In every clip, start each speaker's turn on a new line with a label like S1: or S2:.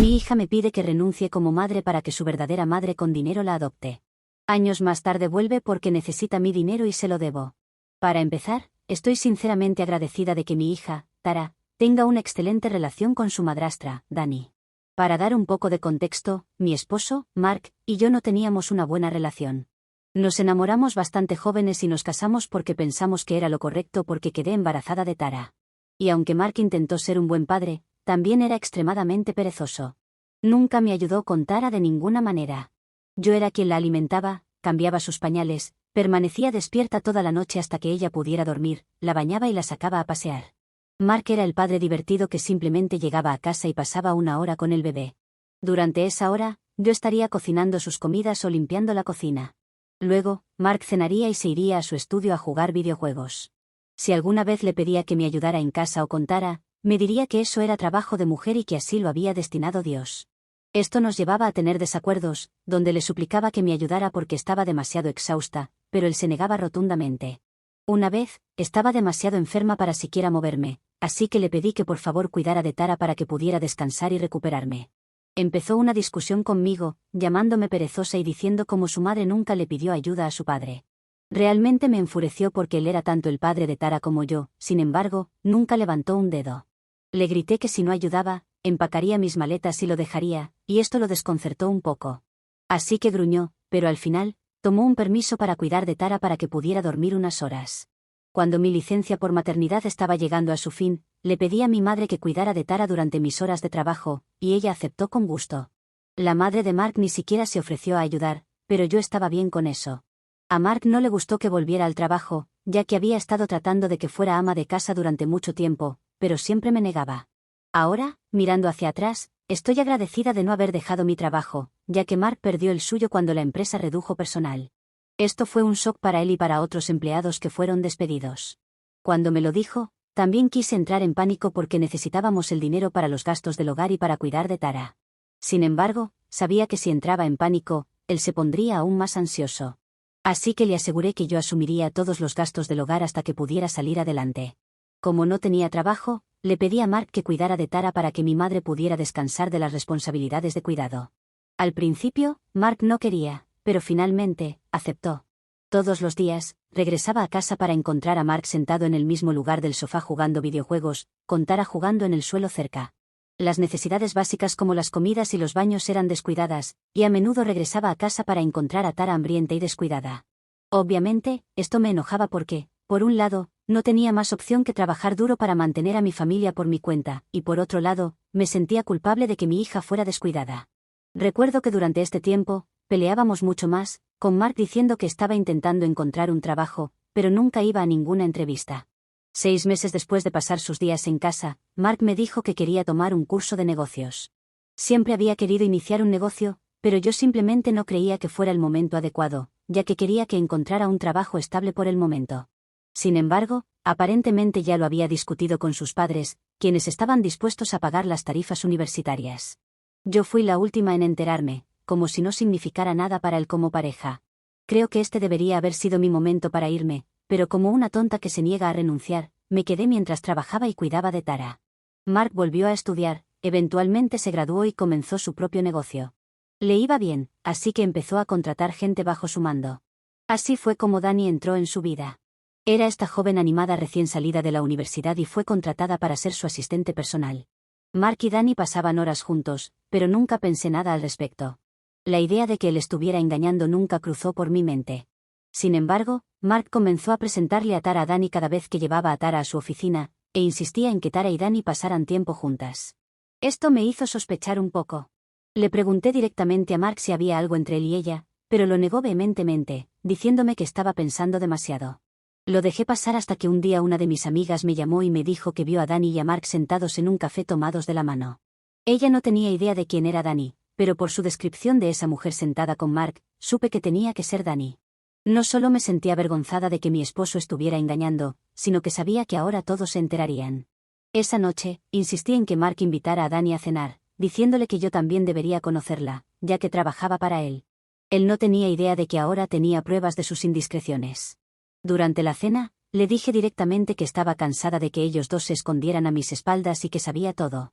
S1: Mi hija me pide que renuncie como madre para que su verdadera madre con dinero la adopte. Años más tarde vuelve porque necesita mi dinero y se lo debo. Para empezar, estoy sinceramente agradecida de que mi hija, Tara, tenga una excelente relación con su madrastra, Dani. Para dar un poco de contexto, mi esposo, Mark, y yo no teníamos una buena relación. Nos enamoramos bastante jóvenes y nos casamos porque pensamos que era lo correcto porque quedé embarazada de Tara. Y aunque Mark intentó ser un buen padre, también era extremadamente perezoso. Nunca me ayudó con Tara de ninguna manera. Yo era quien la alimentaba, cambiaba sus pañales, permanecía despierta toda la noche hasta que ella pudiera dormir, la bañaba y la sacaba a pasear. Mark era el padre divertido que simplemente llegaba a casa y pasaba una hora con el bebé. Durante esa hora, yo estaría cocinando sus comidas o limpiando la cocina. Luego, Mark cenaría y se iría a su estudio a jugar videojuegos. Si alguna vez le pedía que me ayudara en casa o con Tara, me diría que eso era trabajo de mujer y que así lo había destinado Dios. Esto nos llevaba a tener desacuerdos, donde le suplicaba que me ayudara porque estaba demasiado exhausta, pero él se negaba rotundamente. Una vez, estaba demasiado enferma para siquiera moverme, así que le pedí que por favor cuidara de Tara para que pudiera descansar y recuperarme. Empezó una discusión conmigo, llamándome perezosa y diciendo cómo su madre nunca le pidió ayuda a su padre. Realmente me enfureció porque él era tanto el padre de Tara como yo, sin embargo, nunca levantó un dedo. Le grité que si no ayudaba, empacaría mis maletas y lo dejaría, y esto lo desconcertó un poco. Así que gruñó, pero al final, tomó un permiso para cuidar de Tara para que pudiera dormir unas horas. Cuando mi licencia por maternidad estaba llegando a su fin, le pedí a mi madre que cuidara de Tara durante mis horas de trabajo, y ella aceptó con gusto. La madre de Mark ni siquiera se ofreció a ayudar, pero yo estaba bien con eso. A Mark no le gustó que volviera al trabajo, ya que había estado tratando de que fuera ama de casa durante mucho tiempo, pero siempre me negaba. Ahora, mirando hacia atrás, estoy agradecida de no haber dejado mi trabajo, ya que Mark perdió el suyo cuando la empresa redujo personal. Esto fue un shock para él y para otros empleados que fueron despedidos. Cuando me lo dijo, también quise entrar en pánico porque necesitábamos el dinero para los gastos del hogar y para cuidar de Tara. Sin embargo, sabía que si entraba en pánico, él se pondría aún más ansioso. Así que le aseguré que yo asumiría todos los gastos del hogar hasta que pudiera salir adelante. Como no tenía trabajo, le pedí a Mark que cuidara de Tara para que mi madre pudiera descansar de las responsabilidades de cuidado. Al principio, Mark no quería, pero finalmente, aceptó. Todos los días, regresaba a casa para encontrar a Mark sentado en el mismo lugar del sofá jugando videojuegos, con Tara jugando en el suelo cerca. Las necesidades básicas como las comidas y los baños eran descuidadas, y a menudo regresaba a casa para encontrar a Tara hambrienta y descuidada. Obviamente, esto me enojaba porque, por un lado, no tenía más opción que trabajar duro para mantener a mi familia por mi cuenta, y por otro lado, me sentía culpable de que mi hija fuera descuidada. Recuerdo que durante este tiempo, peleábamos mucho más, con Mark diciendo que estaba intentando encontrar un trabajo, pero nunca iba a ninguna entrevista. 6 meses después de pasar sus días en casa, Mark me dijo que quería tomar un curso de negocios. Siempre había querido iniciar un negocio, pero yo simplemente no creía que fuera el momento adecuado, ya que quería que encontrara un trabajo estable por el momento. Sin embargo, aparentemente ya lo había discutido con sus padres, quienes estaban dispuestos a pagar las tarifas universitarias. Yo fui la última en enterarme, como si no significara nada para él como pareja. Creo que este debería haber sido mi momento para irme, pero como una tonta que se niega a renunciar, me quedé mientras trabajaba y cuidaba de Tara. Mark volvió a estudiar, eventualmente se graduó y comenzó su propio negocio. Le iba bien, así que empezó a contratar gente bajo su mando. Así fue como Dani entró en su vida. Era esta joven animada recién salida de la universidad y fue contratada para ser su asistente personal. Mark y Dani pasaban horas juntos, pero nunca pensé nada al respecto. La idea de que él estuviera engañando nunca cruzó por mi mente. Sin embargo, Mark comenzó a presentarle a Tara a Dani cada vez que llevaba a Tara a su oficina, e insistía en que Tara y Dani pasaran tiempo juntas. Esto me hizo sospechar un poco. Le pregunté directamente a Mark si había algo entre él y ella, pero lo negó vehementemente, diciéndome que estaba pensando demasiado. Lo dejé pasar hasta que un día una de mis amigas me llamó y me dijo que vio a Dani y a Mark sentados en un café tomados de la mano. Ella no tenía idea de quién era Dani, pero por su descripción de esa mujer sentada con Mark, supe que tenía que ser Dani. No solo me sentía avergonzada de que mi esposo estuviera engañando, sino que sabía que ahora todos se enterarían. Esa noche, insistí en que Mark invitara a Dani a cenar, diciéndole que yo también debería conocerla, ya que trabajaba para él. Él no tenía idea de que ahora tenía pruebas de sus indiscreciones. Durante la cena, le dije directamente que estaba cansada de que ellos dos se escondieran a mis espaldas y que sabía todo.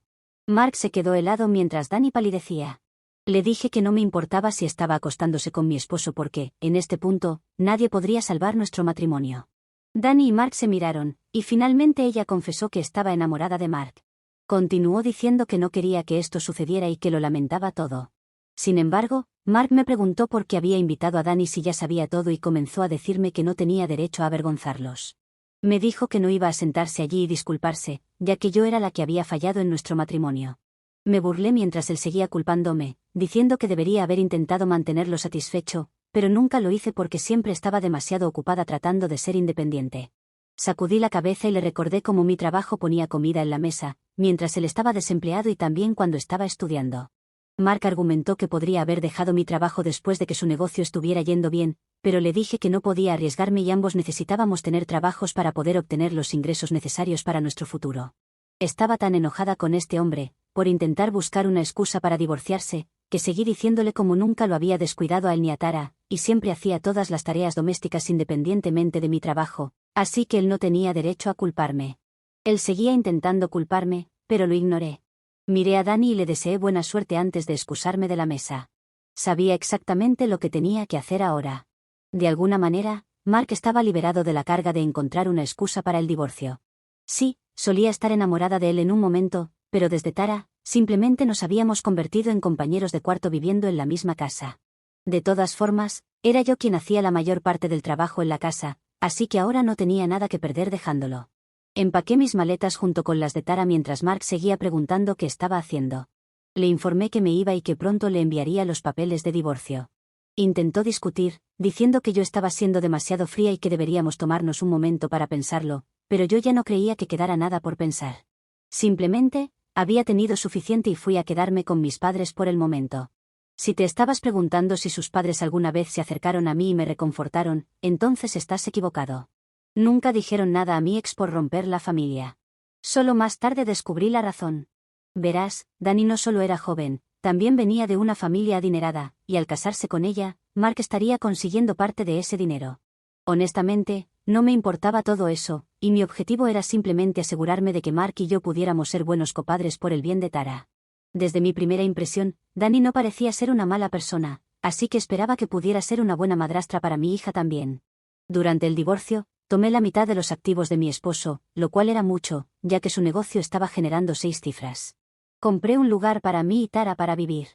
S1: Mark se quedó helado mientras Dani palidecía. Le dije que no me importaba si estaba acostándose con mi esposo porque, en este punto, nadie podría salvar nuestro matrimonio. Dani y Mark se miraron, y finalmente ella confesó que estaba enamorada de Mark. Continuó diciendo que no quería que esto sucediera y que lo lamentaba todo. Sin embargo, Mark me preguntó por qué había invitado a Dani si ya sabía todo y comenzó a decirme que no tenía derecho a avergonzarlos. Me dijo que no iba a sentarse allí y disculparse, ya que yo era la que había fallado en nuestro matrimonio. Me burlé mientras él seguía culpándome, diciendo que debería haber intentado mantenerlo satisfecho, pero nunca lo hice porque siempre estaba demasiado ocupada tratando de ser independiente. Sacudí la cabeza y le recordé cómo mi trabajo ponía comida en la mesa, mientras él estaba desempleado y también cuando estaba estudiando. Mark argumentó que podría haber dejado mi trabajo después de que su negocio estuviera yendo bien, pero le dije que no podía arriesgarme y ambos necesitábamos tener trabajos para poder obtener los ingresos necesarios para nuestro futuro. Estaba tan enojada con este hombre, por intentar buscar una excusa para divorciarse, que seguí diciéndole cómo nunca lo había descuidado a él ni a Tara, y siempre hacía todas las tareas domésticas independientemente de mi trabajo, así que él no tenía derecho a culparme. Él seguía intentando culparme, pero lo ignoré. Miré a Dani y le deseé buena suerte antes de excusarme de la mesa. Sabía exactamente lo que tenía que hacer ahora. De alguna manera, Mark estaba liberado de la carga de encontrar una excusa para el divorcio. Sí, solía estar enamorada de él en un momento, pero desde Tara, simplemente nos habíamos convertido en compañeros de cuarto viviendo en la misma casa. De todas formas, era yo quien hacía la mayor parte del trabajo en la casa, así que ahora no tenía nada que perder dejándolo. Empaqué mis maletas junto con las de Tara mientras Mark seguía preguntando qué estaba haciendo. Le informé que me iba y que pronto le enviaría los papeles de divorcio. Intentó discutir, diciendo que yo estaba siendo demasiado fría y que deberíamos tomarnos un momento para pensarlo, pero yo ya no creía que quedara nada por pensar. Simplemente, había tenido suficiente y fui a quedarme con mis padres por el momento. Si te estabas preguntando si sus padres alguna vez se acercaron a mí y me reconfortaron, entonces estás equivocado. Nunca dijeron nada a mi ex por romper la familia. Solo más tarde descubrí la razón. Verás, Dani no solo era joven, también venía de una familia adinerada, y al casarse con ella, Mark estaría consiguiendo parte de ese dinero. Honestamente, no me importaba todo eso, y mi objetivo era simplemente asegurarme de que Mark y yo pudiéramos ser buenos copadres por el bien de Tara. Desde mi primera impresión, Dani no parecía ser una mala persona, así que esperaba que pudiera ser una buena madrastra para mi hija también. Durante el divorcio, tomé la mitad de los activos de mi esposo, lo cual era mucho, ya que su negocio estaba generando 6 cifras. Compré un lugar para mí y Tara para vivir.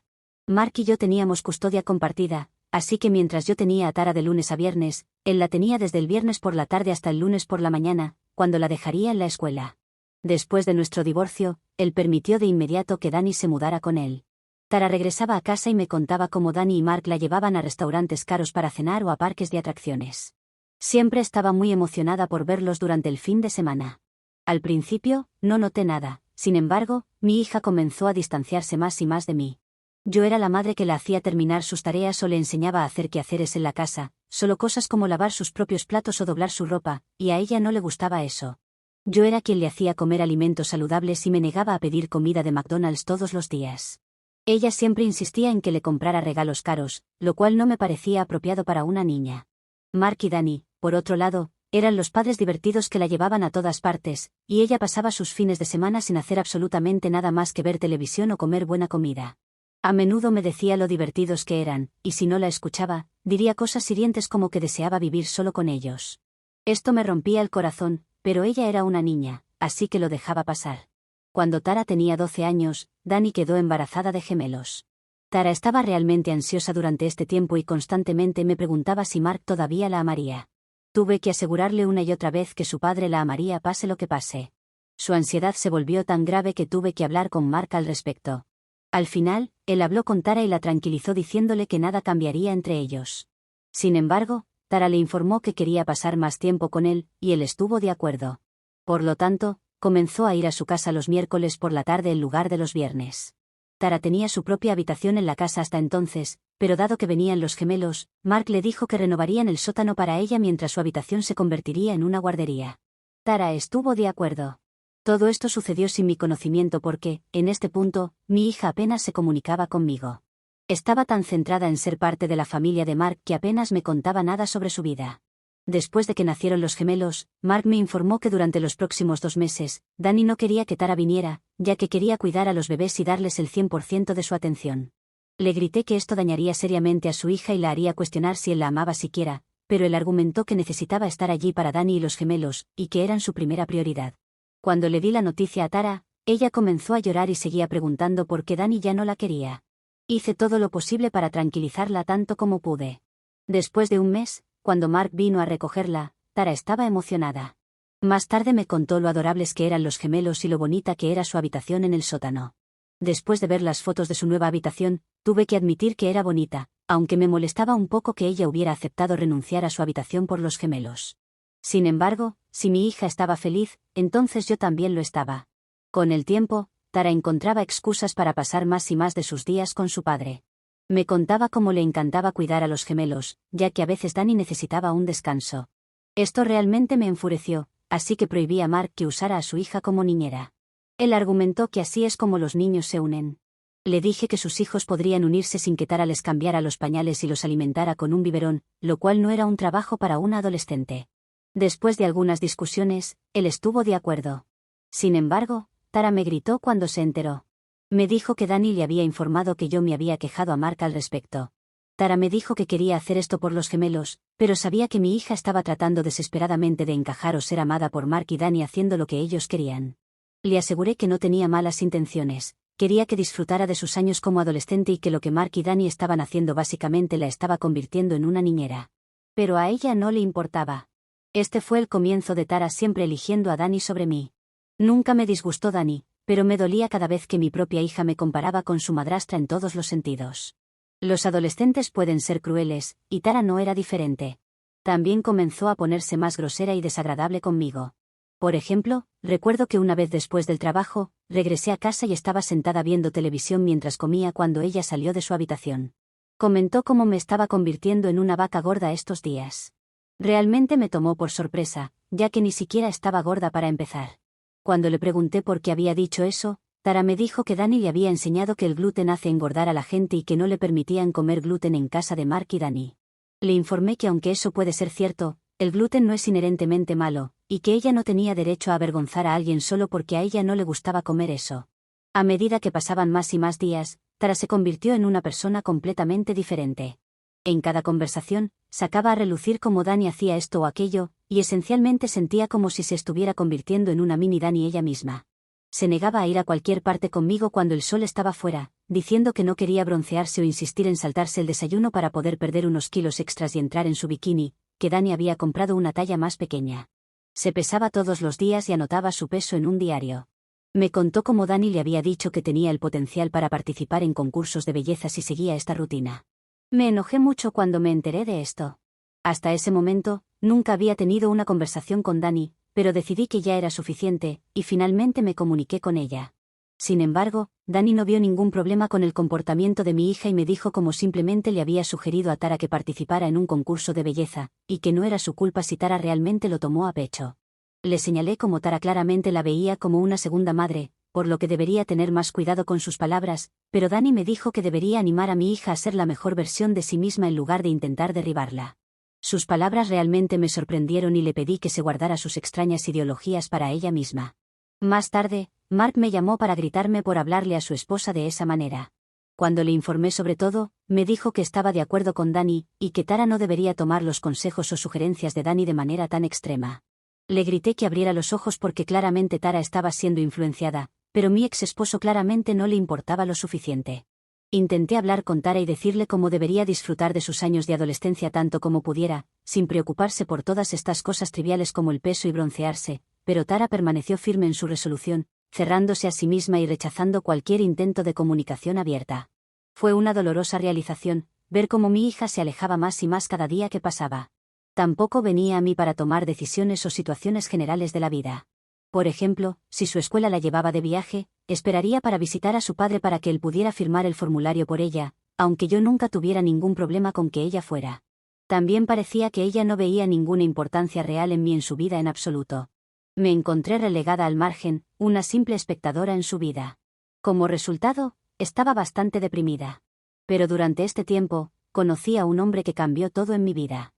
S1: Mark y yo teníamos custodia compartida, así que mientras yo tenía a Tara de lunes a viernes, él la tenía desde el viernes por la tarde hasta el lunes por la mañana, cuando la dejaría en la escuela. Después de nuestro divorcio, él permitió de inmediato que Dani se mudara con él. Tara regresaba a casa y me contaba cómo Dani y Mark la llevaban a restaurantes caros para cenar o a parques de atracciones. Siempre estaba muy emocionada por verlos durante el fin de semana. Al principio, no noté nada, sin embargo, mi hija comenzó a distanciarse más y más de mí. Yo era la madre que la hacía terminar sus tareas o le enseñaba a hacer quehaceres en la casa, solo cosas como lavar sus propios platos o doblar su ropa, y a ella no le gustaba eso. Yo era quien le hacía comer alimentos saludables y me negaba a pedir comida de McDonald's todos los días. Ella siempre insistía en que le comprara regalos caros, lo cual no me parecía apropiado para una niña. Mark y Dani, por otro lado, eran los padres divertidos que la llevaban a todas partes, y ella pasaba sus fines de semana sin hacer absolutamente nada más que ver televisión o comer buena comida. A menudo me decía lo divertidos que eran, y si no la escuchaba, diría cosas hirientes como que deseaba vivir solo con ellos. Esto me rompía el corazón, pero ella era una niña, así que lo dejaba pasar. Cuando Tara tenía 12 años, Dani quedó embarazada de gemelos. Tara estaba realmente ansiosa durante este tiempo y constantemente me preguntaba si Mark todavía la amaría. Tuve que asegurarle una y otra vez que su padre la amaría pase lo que pase. Su ansiedad se volvió tan grave que tuve que hablar con Mark al respecto. Al final, él habló con Tara y la tranquilizó diciéndole que nada cambiaría entre ellos. Sin embargo, Tara le informó que quería pasar más tiempo con él, y él estuvo de acuerdo. Por lo tanto, comenzó a ir a su casa los miércoles por la tarde en lugar de los viernes. Tara tenía su propia habitación en la casa hasta entonces, pero dado que venían los gemelos, Mark le dijo que renovarían el sótano para ella mientras su habitación se convertiría en una guardería. Tara estuvo de acuerdo. Todo esto sucedió sin mi conocimiento porque, en este punto, mi hija apenas se comunicaba conmigo. Estaba tan centrada en ser parte de la familia de Mark que apenas me contaba nada sobre su vida. Después de que nacieron los gemelos, Mark me informó que durante los próximos 2 meses, Dani no quería que Tara viniera, ya que quería cuidar a los bebés y darles el 100% de su atención. Le grité que esto dañaría seriamente a su hija y la haría cuestionar si él la amaba siquiera, pero él argumentó que necesitaba estar allí para Dani y los gemelos, y que eran su primera prioridad. Cuando le di la noticia a Tara, ella comenzó a llorar y seguía preguntando por qué Dani ya no la quería. Hice todo lo posible para tranquilizarla tanto como pude. Después de 1 mes, cuando Mark vino a recogerla, Tara estaba emocionada. Más tarde me contó lo adorables que eran los gemelos y lo bonita que era su habitación en el sótano. Después de ver las fotos de su nueva habitación, tuve que admitir que era bonita, aunque me molestaba un poco que ella hubiera aceptado renunciar a su habitación por los gemelos. Sin embargo, si mi hija estaba feliz, entonces yo también lo estaba. Con el tiempo, Tara encontraba excusas para pasar más y más de sus días con su padre. Me contaba cómo le encantaba cuidar a los gemelos, ya que a veces Dani necesitaba un descanso. Esto realmente me enfureció, así que prohibí a Mark que usara a su hija como niñera. Él argumentó que así es como los niños se unen. Le dije que sus hijos podrían unirse sin que Tara les cambiara los pañales y los alimentara con un biberón, lo cual no era un trabajo para una adolescente. Después de algunas discusiones, él estuvo de acuerdo. Sin embargo, Tara me gritó cuando se enteró. Me dijo que Dani le había informado que yo me había quejado a Mark al respecto. Tara me dijo que quería hacer esto por los gemelos, pero sabía que mi hija estaba tratando desesperadamente de encajar o ser amada por Mark y Dani haciendo lo que ellos querían. Le aseguré que no tenía malas intenciones, quería que disfrutara de sus años como adolescente y que lo que Mark y Dani estaban haciendo básicamente la estaba convirtiendo en una niñera. Pero a ella no le importaba. Este fue el comienzo de Tara siempre eligiendo a Dani sobre mí. Nunca me disgustó Dani, pero me dolía cada vez que mi propia hija me comparaba con su madrastra en todos los sentidos. Los adolescentes pueden ser crueles, y Tara no era diferente. También comenzó a ponerse más grosera y desagradable conmigo. Por ejemplo, recuerdo que una vez después del trabajo, regresé a casa y estaba sentada viendo televisión mientras comía cuando ella salió de su habitación. Comentó cómo me estaba convirtiendo en una vaca gorda estos días. Realmente me tomó por sorpresa, ya que ni siquiera estaba gorda para empezar. Cuando le pregunté por qué había dicho eso, Tara me dijo que Dani le había enseñado que el gluten hace engordar a la gente y que no le permitían comer gluten en casa de Mark y Dani. Le informé que aunque eso puede ser cierto, el gluten no es inherentemente malo, y que ella no tenía derecho a avergonzar a alguien solo porque a ella no le gustaba comer eso. A medida que pasaban más y más días, Tara se convirtió en una persona completamente diferente. En cada conversación, sacaba a relucir cómo Dani hacía esto o aquello, y esencialmente sentía como si se estuviera convirtiendo en una mini Dani ella misma. Se negaba a ir a cualquier parte conmigo cuando el sol estaba fuera, diciendo que no quería broncearse o insistir en saltarse el desayuno para poder perder unos kilos extras y entrar en su bikini, que Dani había comprado una talla más pequeña. Se pesaba todos los días y anotaba su peso en un diario. Me contó cómo Dani le había dicho que tenía el potencial para participar en concursos de belleza si seguía esta rutina. Me enojé mucho cuando me enteré de esto. Hasta ese momento, nunca había tenido una conversación con Dani, pero decidí que ya era suficiente, y finalmente me comuniqué con ella. Sin embargo, Dani no vio ningún problema con el comportamiento de mi hija y me dijo cómo simplemente le había sugerido a Tara que participara en un concurso de belleza, y que no era su culpa si Tara realmente lo tomó a pecho. Le señalé cómo Tara claramente la veía como una segunda madre, por lo que debería tener más cuidado con sus palabras, pero Dani me dijo que debería animar a mi hija a ser la mejor versión de sí misma en lugar de intentar derribarla. Sus palabras realmente me sorprendieron y le pedí que se guardara sus extrañas ideologías para ella misma. Más tarde, Mark me llamó para gritarme por hablarle a su esposa de esa manera. Cuando le informé sobre todo, me dijo que estaba de acuerdo con Dani, y que Tara no debería tomar los consejos o sugerencias de Dani de manera tan extrema. Le grité que abriera los ojos porque claramente Tara estaba siendo influenciada, pero mi ex esposo claramente no le importaba lo suficiente. Intenté hablar con Tara y decirle cómo debería disfrutar de sus años de adolescencia tanto como pudiera, sin preocuparse por todas estas cosas triviales como el peso y broncearse, pero Tara permaneció firme en su resolución, cerrándose a sí misma y rechazando cualquier intento de comunicación abierta. Fue una dolorosa realización, ver cómo mi hija se alejaba más y más cada día que pasaba. Tampoco venía a mí para tomar decisiones o situaciones generales de la vida. Por ejemplo, si su escuela la llevaba de viaje, esperaría para visitar a su padre para que él pudiera firmar el formulario por ella, aunque yo nunca tuviera ningún problema con que ella fuera. También parecía que ella no veía ninguna importancia real en mí en su vida en absoluto. Me encontré relegada al margen, una simple espectadora en su vida. Como resultado, estaba bastante deprimida. Pero durante este tiempo, conocí a un hombre que cambió todo en mi vida.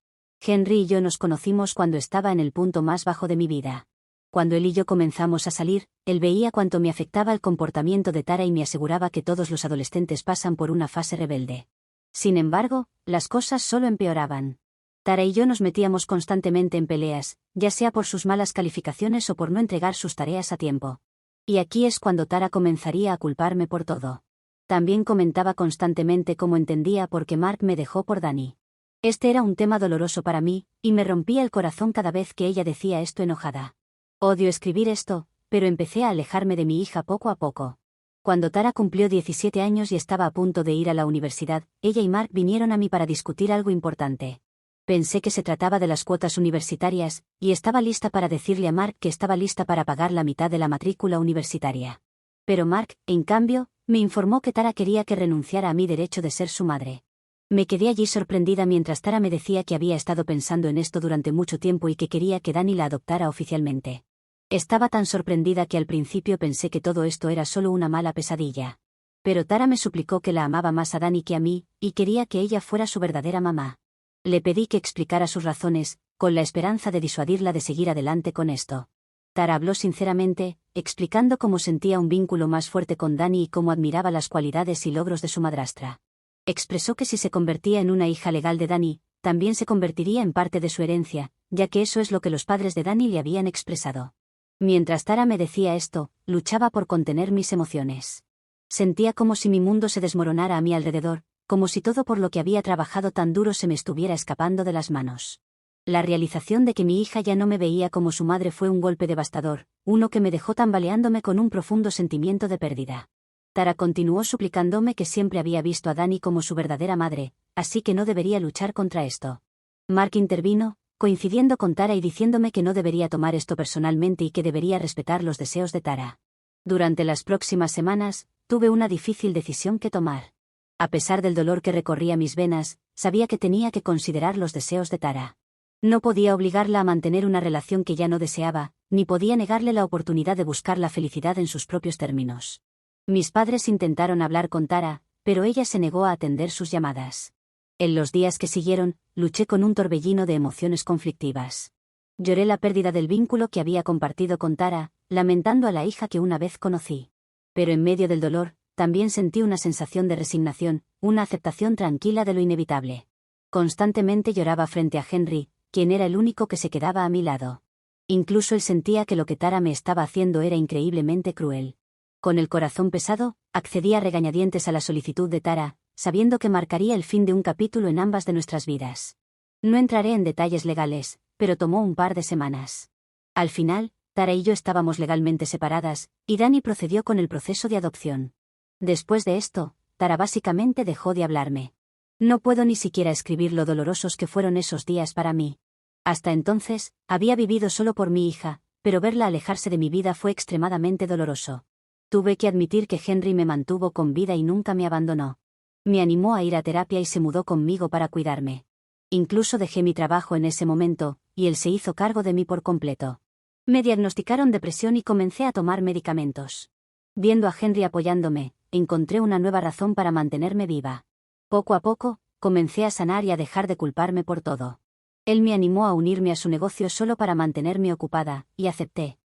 S1: Henry y yo nos conocimos cuando estaba en el punto más bajo de mi vida. Cuando él y yo comenzamos a salir, él veía cuánto me afectaba el comportamiento de Tara y me aseguraba que todos los adolescentes pasan por una fase rebelde. Sin embargo, las cosas solo empeoraban. Tara y yo nos metíamos constantemente en peleas, ya sea por sus malas calificaciones o por no entregar sus tareas a tiempo. Y aquí es cuando Tara comenzaría a culparme por todo. También comentaba constantemente cómo entendía por qué Mark me dejó por Dani. Este era un tema doloroso para mí, y me rompía el corazón cada vez que ella decía esto enojada. Odio escribir esto, pero empecé a alejarme de mi hija poco a poco. Cuando Tara cumplió 17 años y estaba a punto de ir a la universidad, ella y Mark vinieron a mí para discutir algo importante. Pensé que se trataba de las cuotas universitarias, y estaba lista para decirle a Mark que estaba lista para pagar la mitad de la matrícula universitaria. Pero Mark, en cambio, me informó que Tara quería que renunciara a mi derecho de ser su madre. Me quedé allí sorprendida mientras Tara me decía que había estado pensando en esto durante mucho tiempo y que quería que Dani la adoptara oficialmente. Estaba tan sorprendida que al principio pensé que todo esto era solo una mala pesadilla. Pero Tara me suplicó que la amaba más a Dani que a mí, y quería que ella fuera su verdadera mamá. Le pedí que explicara sus razones, con la esperanza de disuadirla de seguir adelante con esto. Tara habló sinceramente, explicando cómo sentía un vínculo más fuerte con Dani y cómo admiraba las cualidades y logros de su madrastra. Expresó que si se convertía en una hija legal de Dani, también se convertiría en parte de su herencia, ya que eso es lo que los padres de Dani le habían expresado. Mientras Tara me decía esto, luchaba por contener mis emociones. Sentía como si mi mundo se desmoronara a mi alrededor, como si todo por lo que había trabajado tan duro se me estuviera escapando de las manos. La realización de que mi hija ya no me veía como su madre fue un golpe devastador, uno que me dejó tambaleándome con un profundo sentimiento de pérdida. Tara continuó suplicándome que siempre había visto a Dani como su verdadera madre, así que no debería luchar contra esto. Mark intervino, coincidiendo con Tara y diciéndome que no debería tomar esto personalmente y que debería respetar los deseos de Tara. Durante las próximas semanas, tuve una difícil decisión que tomar. A pesar del dolor que recorría mis venas, sabía que tenía que considerar los deseos de Tara. No podía obligarla a mantener una relación que ya no deseaba, ni podía negarle la oportunidad de buscar la felicidad en sus propios términos. Mis padres intentaron hablar con Tara, pero ella se negó a atender sus llamadas. En los días que siguieron, luché con un torbellino de emociones conflictivas. Lloré la pérdida del vínculo que había compartido con Tara, lamentando a la hija que una vez conocí. Pero en medio del dolor, también sentí una sensación de resignación, una aceptación tranquila de lo inevitable. Constantemente lloraba frente a Henry, quien era el único que se quedaba a mi lado. Incluso él sentía que lo que Tara me estaba haciendo era increíblemente cruel. Con el corazón pesado, accedí a regañadientes a la solicitud de Tara, sabiendo que marcaría el fin de un capítulo en ambas de nuestras vidas. No entraré en detalles legales, pero tomó un par de semanas. Al final, Tara y yo estábamos legalmente separadas, y Dani procedió con el proceso de adopción. Después de esto, Tara básicamente dejó de hablarme. No puedo ni siquiera escribir lo dolorosos que fueron esos días para mí. Hasta entonces, había vivido solo por mi hija, pero verla alejarse de mi vida fue extremadamente doloroso. Tuve que admitir que Henry me mantuvo con vida y nunca me abandonó. Me animó a ir a terapia y se mudó conmigo para cuidarme. Incluso dejé mi trabajo en ese momento, y él se hizo cargo de mí por completo. Me diagnosticaron depresión y comencé a tomar medicamentos. Viendo a Henry apoyándome, encontré una nueva razón para mantenerme viva. Poco a poco, comencé a sanar y a dejar de culparme por todo. Él me animó a unirme a su negocio solo para mantenerme ocupada, y acepté.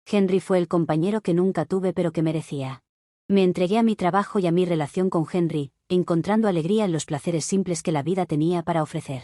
S1: Henry fue el compañero que nunca tuve pero que merecía. Me entregué a mi trabajo y a mi relación con Henry, encontrando alegría en los placeres simples que la vida tenía para ofrecer.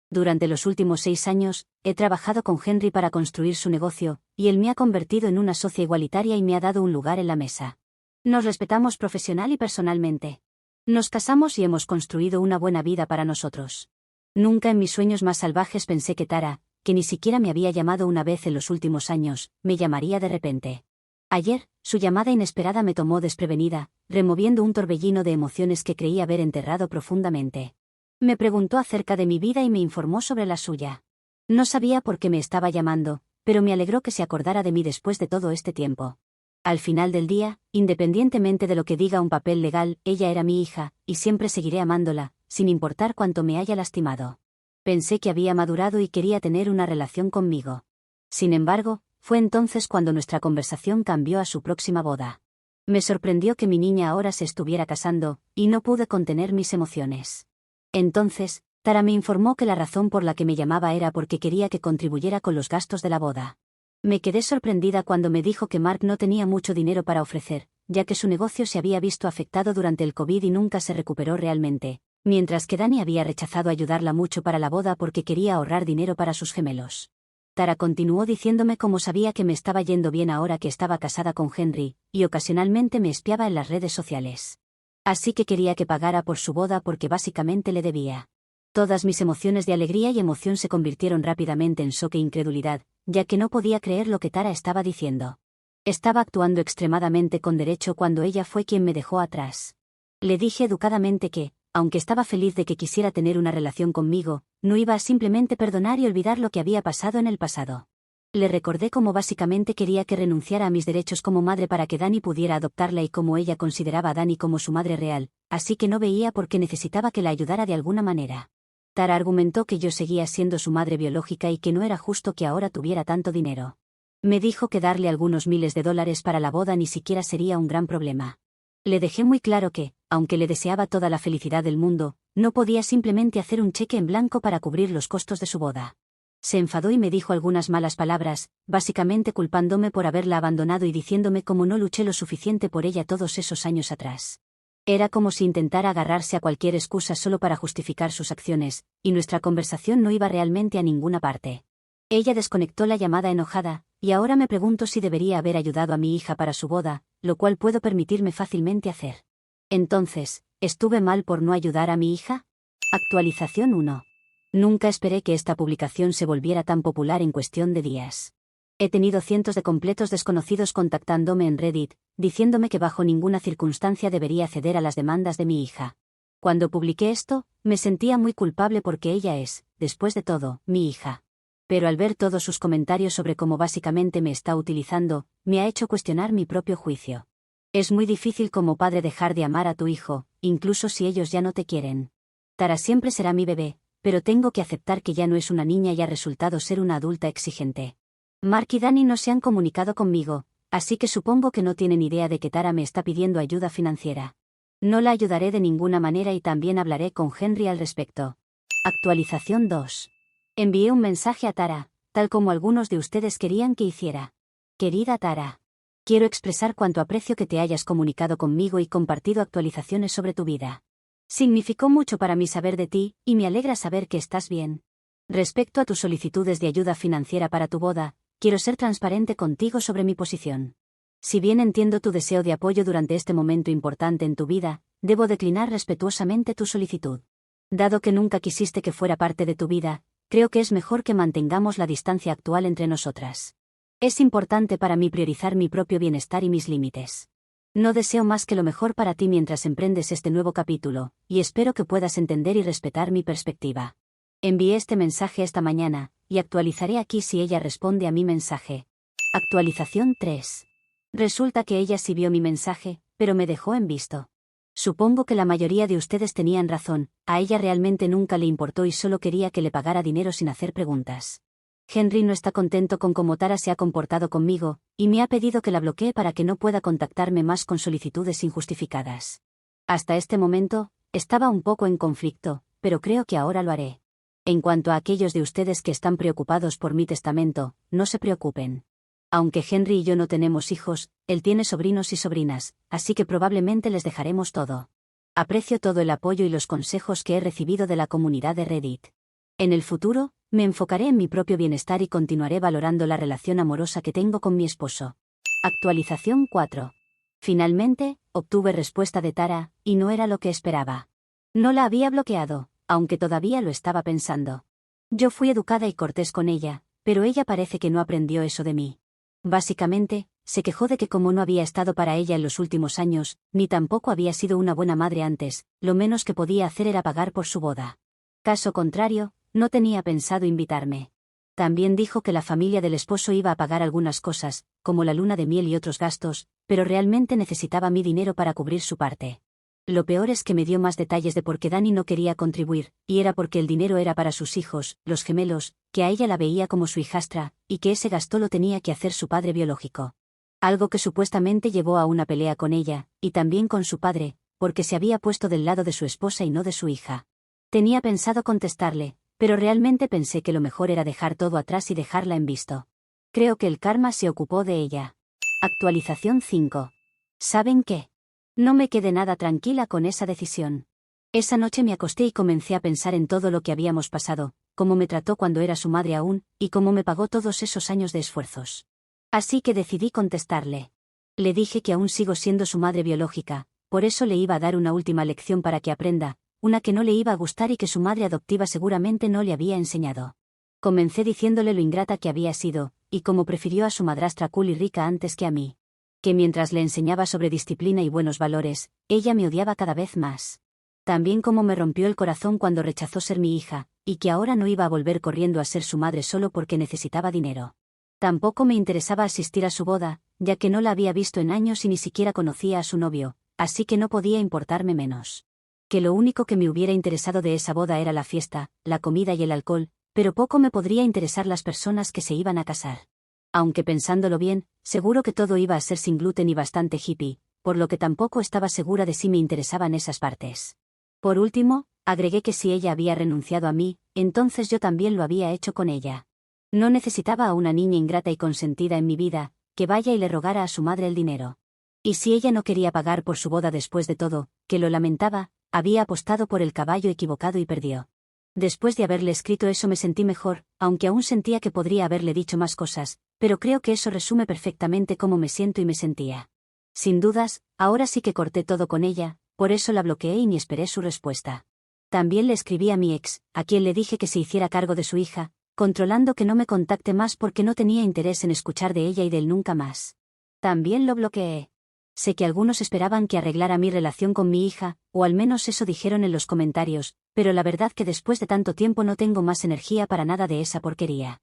S1: Durante los últimos 6 años, he trabajado con Henry para construir su negocio, y él me ha convertido en una socia igualitaria y me ha dado un lugar en la mesa. Nos respetamos profesional y personalmente. Nos casamos y hemos construido una buena vida para nosotros. Nunca en mis sueños más salvajes pensé que Tara, que ni siquiera me había llamado una vez en los últimos años, me llamaría de repente. Ayer, su llamada inesperada me tomó desprevenida, removiendo un torbellino de emociones que creí haber enterrado profundamente. Me preguntó acerca de mi vida y me informó sobre la suya. No sabía por qué me estaba llamando, pero me alegró que se acordara de mí después de todo este tiempo. Al final del día, independientemente de lo que diga un papel legal, ella era mi hija, y siempre seguiré amándola, sin importar cuánto me haya lastimado. Pensé que había madurado y quería tener una relación conmigo. Sin embargo, fue entonces cuando nuestra conversación cambió a su próxima boda. Me sorprendió que mi niña ahora se estuviera casando, y no pude contener mis emociones. Entonces, Tara me informó que la razón por la que me llamaba era porque quería que contribuyera con los gastos de la boda. Me quedé sorprendida cuando me dijo que Mark no tenía mucho dinero para ofrecer, ya que su negocio se había visto afectado durante el COVID y nunca se recuperó realmente, mientras que Dani había rechazado ayudarla mucho para la boda porque quería ahorrar dinero para sus gemelos. Tara continuó diciéndome cómo sabía que me estaba yendo bien ahora que estaba casada con Henry, y ocasionalmente me espiaba en las redes sociales. Así que quería que pagara por su boda porque básicamente le debía. Todas mis emociones de alegría y emoción se convirtieron rápidamente en shock e incredulidad, ya que no podía creer lo que Tara estaba diciendo. Estaba actuando extremadamente con derecho cuando ella fue quien me dejó atrás. Le dije educadamente que, aunque estaba feliz de que quisiera tener una relación conmigo, no iba a simplemente perdonar y olvidar lo que había pasado en el pasado. Le recordé cómo básicamente quería que renunciara a mis derechos como madre para que Dani pudiera adoptarla y cómo ella consideraba a Dani como su madre real, así que no veía por qué necesitaba que la ayudara de alguna manera. Tara argumentó que yo seguía siendo su madre biológica y que no era justo que ahora tuviera tanto dinero. Me dijo que darle algunos miles de dólares para la boda ni siquiera sería un gran problema. Le dejé muy claro que, aunque le deseaba toda la felicidad del mundo, no podía simplemente hacer un cheque en blanco para cubrir los costos de su boda. Se enfadó y me dijo algunas malas palabras, básicamente culpándome por haberla abandonado y diciéndome cómo no luché lo suficiente por ella todos esos años atrás. Era como si intentara agarrarse a cualquier excusa solo para justificar sus acciones, y nuestra conversación no iba realmente a ninguna parte. Ella desconectó la llamada enojada, y ahora me pregunto si debería haber ayudado a mi hija para su boda, lo cual puedo permitirme fácilmente hacer. Entonces, ¿estuve mal por no ayudar a mi hija? Actualización 1. Nunca esperé que esta publicación se volviera tan popular en cuestión de días. He tenido cientos de completos desconocidos contactándome en Reddit, diciéndome que bajo ninguna circunstancia debería ceder a las demandas de mi hija. Cuando publiqué esto, me sentía muy culpable porque ella es, después de todo, mi hija. Pero al ver todos sus comentarios sobre cómo básicamente me está utilizando, me ha hecho cuestionar mi propio juicio. Es muy difícil como padre dejar de amar a tu hijo, incluso si ellos ya no te quieren. Tara siempre será mi bebé, pero tengo que aceptar que ya no es una niña y ha resultado ser una adulta exigente. Mark y Dani no se han comunicado conmigo, así que supongo que no tienen idea de que Tara me está pidiendo ayuda financiera. No la ayudaré de ninguna manera y también hablaré con Henry al respecto. Actualización 2. Envié un mensaje a Tara, tal como algunos de ustedes querían que hiciera. Querida Tara, quiero expresar cuánto aprecio que te hayas comunicado conmigo y compartido actualizaciones sobre tu vida. Significó mucho para mí saber de ti, y me alegra saber que estás bien. Respecto a tus solicitudes de ayuda financiera para tu boda, quiero ser transparente contigo sobre mi posición. Si bien entiendo tu deseo de apoyo durante este momento importante en tu vida, debo declinar respetuosamente tu solicitud. Dado que nunca quisiste que fuera parte de tu vida, creo que es mejor que mantengamos la distancia actual entre nosotras. Es importante para mí priorizar mi propio bienestar y mis límites. No deseo más que lo mejor para ti mientras emprendes este nuevo capítulo, y espero que puedas entender y respetar mi perspectiva. Envié este mensaje esta mañana, y actualizaré aquí si ella responde a mi mensaje. Actualización 3. Resulta que ella sí vio mi mensaje, pero me dejó en visto. Supongo que la mayoría de ustedes tenían razón, a ella realmente nunca le importó y solo quería que le pagara dinero sin hacer preguntas. Henry no está contento con cómo Tara se ha comportado conmigo, y me ha pedido que la bloquee para que no pueda contactarme más con solicitudes injustificadas. Hasta este momento, estaba un poco en conflicto, pero creo que ahora lo haré. En cuanto a aquellos de ustedes que están preocupados por mi testamento, no se preocupen. Aunque Henry y yo no tenemos hijos, él tiene sobrinos y sobrinas, así que probablemente les dejaremos todo. Aprecio todo el apoyo y los consejos que he recibido de la comunidad de Reddit. En el futuro, me enfocaré en mi propio bienestar y continuaré valorando la relación amorosa que tengo con mi esposo. Actualización 4. Finalmente, obtuve respuesta de Tara, y no era lo que esperaba. No la había bloqueado, aunque todavía lo estaba pensando. Yo fui educada y cortés con ella, pero ella parece que no aprendió eso de mí. Básicamente, se quejó de que como no había estado para ella en los últimos años, ni tampoco había sido una buena madre antes, lo menos que podía hacer era pagar por su boda. Caso contrario, no tenía pensado invitarme. También dijo que la familia del esposo iba a pagar algunas cosas, como la luna de miel y otros gastos, pero realmente necesitaba mi dinero para cubrir su parte. Lo peor es que me dio más detalles de por qué Dani no quería contribuir, y era porque el dinero era para sus hijos, los gemelos, que a ella la veía como su hijastra, y que ese gasto lo tenía que hacer su padre biológico. Algo que supuestamente llevó a una pelea con ella, y también con su padre, porque se había puesto del lado de su esposa y no de su hija. Tenía pensado contestarle, pero realmente pensé que lo mejor era dejar todo atrás y dejarla en visto. Creo que el karma se ocupó de ella. Actualización 5. ¿Saben qué? No me quedé nada tranquila con esa decisión. Esa noche me acosté y comencé a pensar en todo lo que habíamos pasado, cómo me trató cuando era su madre aún, y cómo me pagó todos esos años de esfuerzos. Así que decidí contestarle. Le dije que aún sigo siendo su madre biológica, por eso le iba a dar una última lección para que aprenda, una que no le iba a gustar y que su madre adoptiva seguramente no le había enseñado. Comencé diciéndole lo ingrata que había sido, y cómo prefirió a su madrastra cool y rica antes que a mí. Que mientras le enseñaba sobre disciplina y buenos valores, ella me odiaba cada vez más. También cómo me rompió el corazón cuando rechazó ser mi hija, y que ahora no iba a volver corriendo a ser su madre solo porque necesitaba dinero. Tampoco me interesaba asistir a su boda, ya que no la había visto en años y ni siquiera conocía a su novio, así que no podía importarme menos. Que lo único que me hubiera interesado de esa boda era la fiesta, la comida y el alcohol, pero poco me podría interesar las personas que se iban a casar. Aunque pensándolo bien, seguro que todo iba a ser sin gluten y bastante hippie, por lo que tampoco estaba segura de si me interesaban esas partes. Por último, agregué que si ella había renunciado a mí, entonces yo también lo había hecho con ella. No necesitaba a una niña ingrata y consentida en mi vida, que vaya y le rogara a su madre el dinero. Y si ella no quería pagar por su boda después de todo, que lo lamentaba, había apostado por el caballo equivocado y perdió. Después de haberle escrito eso me sentí mejor, aunque aún sentía que podría haberle dicho más cosas, pero creo que eso resume perfectamente cómo me siento y me sentía. Sin dudas, ahora sí que corté todo con ella, por eso la bloqueé y ni esperé su respuesta. También le escribí a mi ex, a quien le dije que se hiciera cargo de su hija, controlando que no me contacte más porque no tenía interés en escuchar de ella y de él nunca más. También lo bloqueé. Sé que algunos esperaban que arreglara mi relación con mi hija, o al menos eso dijeron en los comentarios, pero la verdad que después de tanto tiempo no tengo más energía para nada de esa porquería.